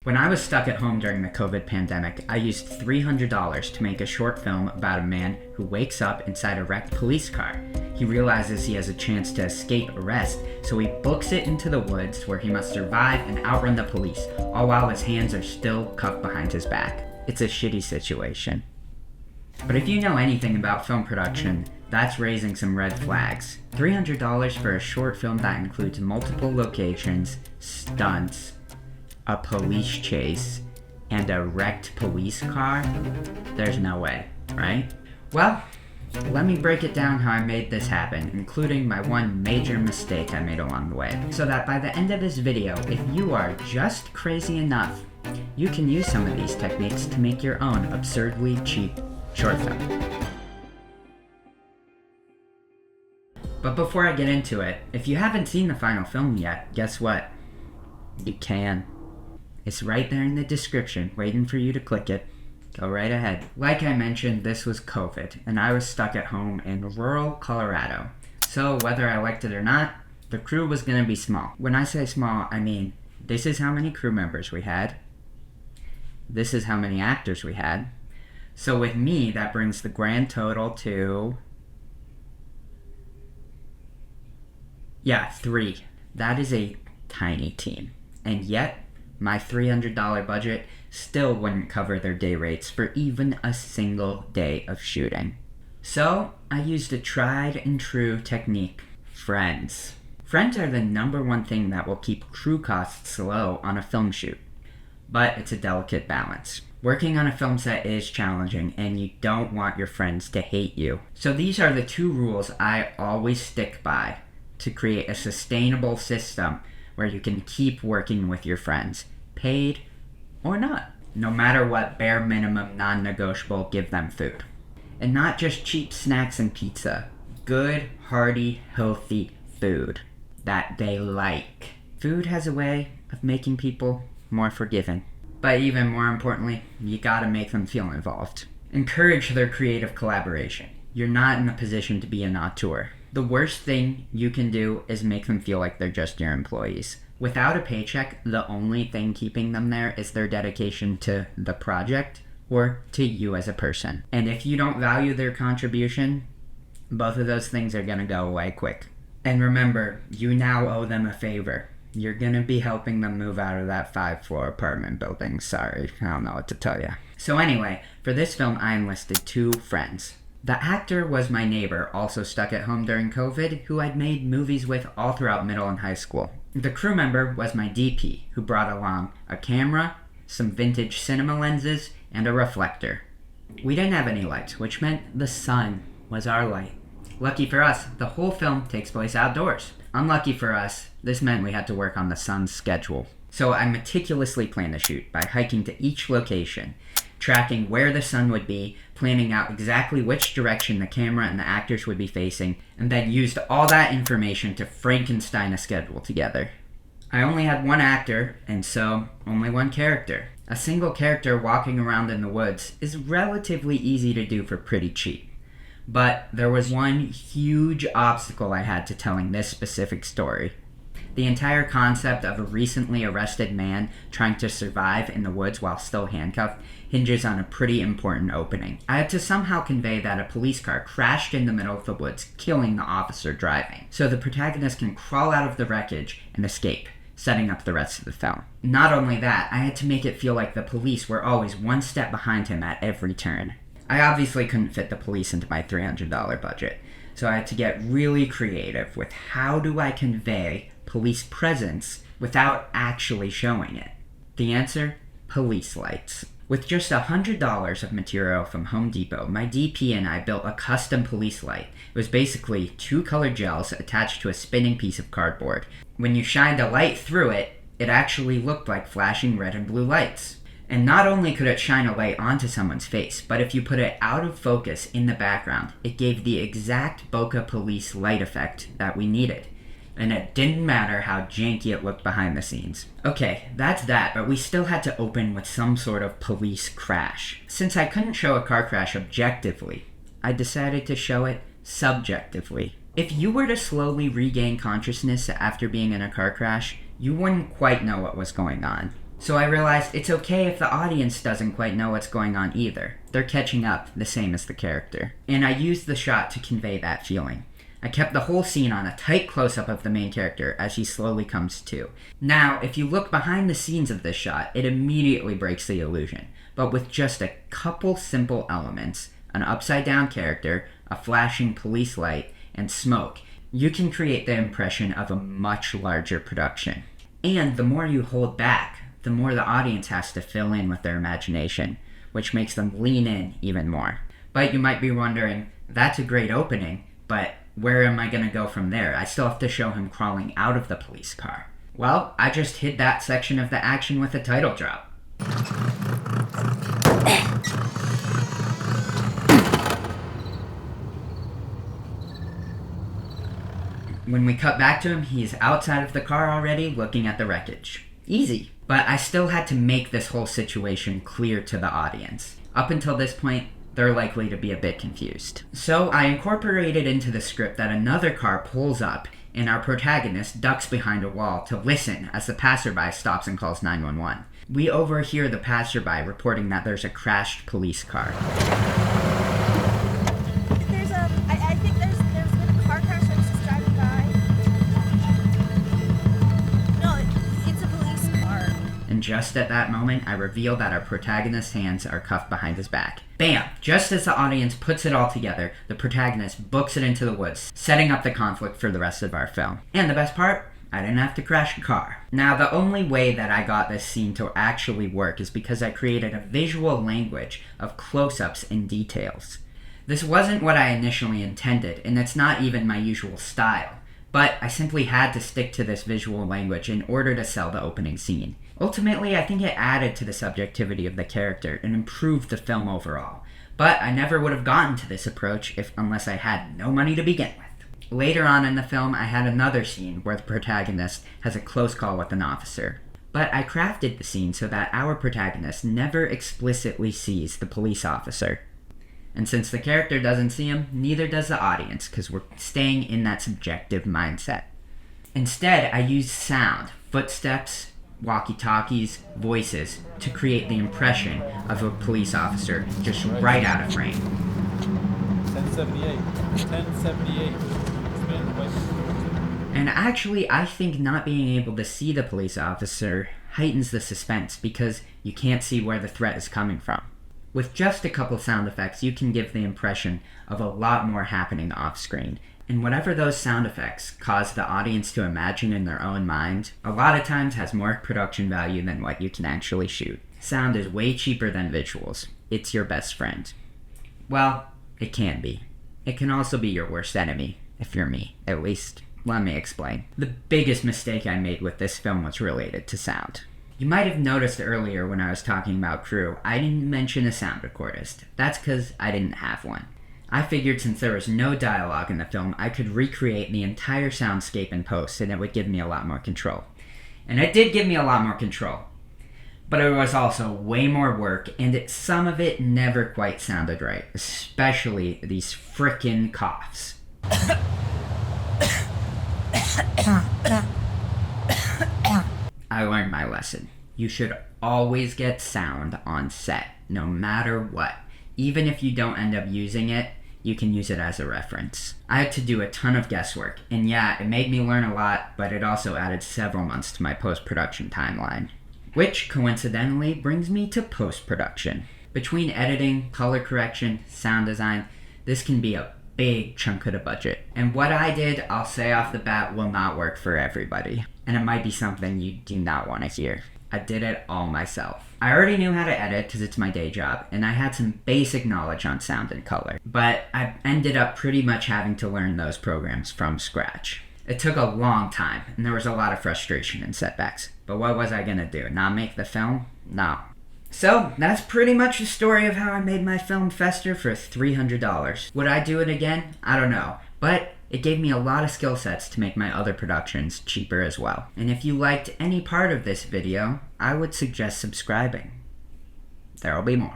When I was stuck at home during the COVID pandemic, I used $300 to make a short film about a man who wakes up inside a wrecked police car. He realizes he has a chance to escape arrest, so he books it into the woods where he must survive and outrun the police, all while his hands are still cuffed behind his back. It's a shitty situation. But if you know anything about film production, that's raising some red flags. $300 for a short film that includes multiple locations, stunts, a police chase, and a wrecked police car? There's no way, right? Well, let me break it down how I made this happen, including my one major mistake I made along the way, so that by the end of this video, if you are just crazy enough, you can use some of these techniques to make your own absurdly cheap short film. But before I get into it, if you haven't seen the final film yet, guess what? You can. It's right there in the description, waiting for you to click it. Go right ahead. Like I mentioned, this was COVID, and I was stuck at home in rural Colorado. So whether I liked it or not, the crew was going to be small. When I say small, I mean this is how many crew members we had. This is how many actors we had. So with me, that brings the grand total to... 3. That is a tiny team. And yet, my $300 budget still wouldn't cover their day rates for even a single day of shooting. So, I used a tried and true technique. Friends. Friends are the number one thing that will keep crew costs low on a film shoot. But it's a delicate balance. Working on a film set is challenging, and you don't want your friends to hate you. So these are the 2 rules I always stick by to create a sustainable system where you can keep working with your friends, paid or not. No matter what, bare minimum, non-negotiable, give them food. And not just cheap snacks and pizza. Good, hearty, healthy food that they like. Food has a way of making people more forgiving. But even more importantly, you gotta make them feel involved. Encourage their creative collaboration. You're not in a position to be an auteur. The worst thing you can do is make them feel like they're just your employees. Without a paycheck, the only thing keeping them there is their dedication to the project or to you as a person. And if you don't value their contribution, both of those things are gonna go away quick. And remember, you now owe them a favor. You're gonna be helping them move out of that 5-floor apartment building. Sorry, I don't know what to tell you. So anyway, for this film, I enlisted 2 friends. The actor was my neighbor, also stuck at home during COVID, who I'd made movies with all throughout middle and high school. The crew member was my DP, who brought along a camera, some vintage cinema lenses, and a reflector. We didn't have any lights, which meant the sun was our light. Lucky for us, the whole film takes place outdoors. Unlucky for us, this meant we had to work on the sun's schedule. So I meticulously planned the shoot by hiking to each location, tracking where the sun would be, planning out exactly which direction the camera and the actors would be facing, and then used all that information to Frankenstein a schedule together. I only had 1 actor, and so only 1 character. A single character walking around in the woods is relatively easy to do for pretty cheap. But there was one huge obstacle I had to telling this specific story. The entire concept of a recently arrested man trying to survive in the woods while still handcuffed hinges on a pretty important opening. I had to somehow convey that a police car crashed in the middle of the woods, killing the officer driving, so the protagonist can crawl out of the wreckage and escape, setting up the rest of the film. Not only that, I had to make it feel like the police were always 1 step behind him at every turn. I obviously couldn't fit the police into my $300 budget, so I had to get really creative with how do I convey police presence without actually showing it. The answer? Police lights. With just $100 of material from Home Depot, my DP and I built a custom police light. It was basically 2 colored gels attached to a spinning piece of cardboard. When you shined a light through it, it actually looked like flashing red and blue lights. And not only could it shine a light onto someone's face, but if you put it out of focus in the background, it gave the exact Bokeh Police light effect that we needed. And it didn't matter how janky it looked behind the scenes. Okay, that's that, but we still had to open with some sort of police crash. Since I couldn't show a car crash objectively, I decided to show it subjectively. If you were to slowly regain consciousness after being in a car crash, you wouldn't quite know what was going on. So I realized it's okay if the audience doesn't quite know what's going on either. They're catching up, the same as the character. And I used the shot to convey that feeling. I kept the whole scene on a tight close-up of the main character as he slowly comes to. Now, if you look behind the scenes of this shot, it immediately breaks the illusion. But with just a couple simple elements, an upside-down character, a flashing police light, and smoke, you can create the impression of a much larger production. And the more you hold back, the more the audience has to fill in with their imagination, which makes them lean in even more. But you might be wondering, that's a great opening, but where am I going to go from there? I still have to show him crawling out of the police car. Well, I just hid that section of the action with a title drop. When we cut back to him, he's outside of the car already, looking at the wreckage. Easy. But I still had to make this whole situation clear to the audience. Up until this point, they're likely to be a bit confused. So I incorporated into the script that another car pulls up and our protagonist ducks behind a wall to listen as the passerby stops and calls 911. We overhear the passerby reporting that there's a crashed police car. I think there's been a car crash. I was just driving by. No, it's a police car. And just at that moment, I reveal that our protagonist's hands are cuffed behind his back. Bam! Just as the audience puts it all together, the protagonist books it into the woods, setting up the conflict for the rest of our film. And the best part? I didn't have to crash a car. Now, the only way that I got this scene to actually work is because I created a visual language of close-ups and details. This wasn't what I initially intended, and it's not even my usual style, but I simply had to stick to this visual language in order to sell the opening scene. Ultimately, I think it added to the subjectivity of the character and improved the film overall, but I never would have gotten to this approach unless I had no money to begin with. Later on in the film, I had another scene where the protagonist has a close call with an officer. But I crafted the scene so that our protagonist never explicitly sees the police officer. And since the character doesn't see him, neither does the audience, because we're staying in that subjective mindset. Instead, I used sound, footsteps, walkie-talkies, voices, to create the impression of a police officer just right out of frame. 1078. 1078. And actually, I think not being able to see the police officer heightens the suspense because you can't see where the threat is coming from. With just a couple sound effects, you can give the impression of a lot more happening off-screen. And whatever those sound effects cause the audience to imagine in their own mind, a lot of times has more production value than what you can actually shoot. Sound is way cheaper than visuals. It's your best friend. Well, it can be. It can also be your worst enemy, if you're me, at least. Let me explain. The biggest mistake I made with this film was related to sound. You might have noticed earlier when I was talking about crew, I didn't mention a sound recordist. That's because I didn't have one. I figured since there was no dialogue in the film, I could recreate the entire soundscape in post and it would give me a lot more control. And it did give me a lot more control. But it was also way more work, and some of it never quite sounded right, especially these frickin' coughs. I learned my lesson. You should always get sound on set, no matter what. Even if you don't end up using it, you can use it as a reference. I had to do a ton of guesswork, and yeah, it made me learn a lot, but it also added several months to my post-production timeline. Which, coincidentally, brings me to post-production. Between editing, color correction, sound design, this can be a big chunk of the budget. And what I did, I'll say off the bat, will not work for everybody. And it might be something you do not want to hear. I did it all myself. I already knew how to edit because it's my day job, and I had some basic knowledge on sound and color. But I ended up pretty much having to learn those programs from scratch. It took a long time, and there was a lot of frustration and setbacks. But what was I gonna do? Not make the film? No. So, that's pretty much the story of how I made my film Fester for $300. Would I do it again? I don't know. But it gave me a lot of skill sets to make my other productions cheaper as well. And if you liked any part of this video, I would suggest subscribing. There'll be more.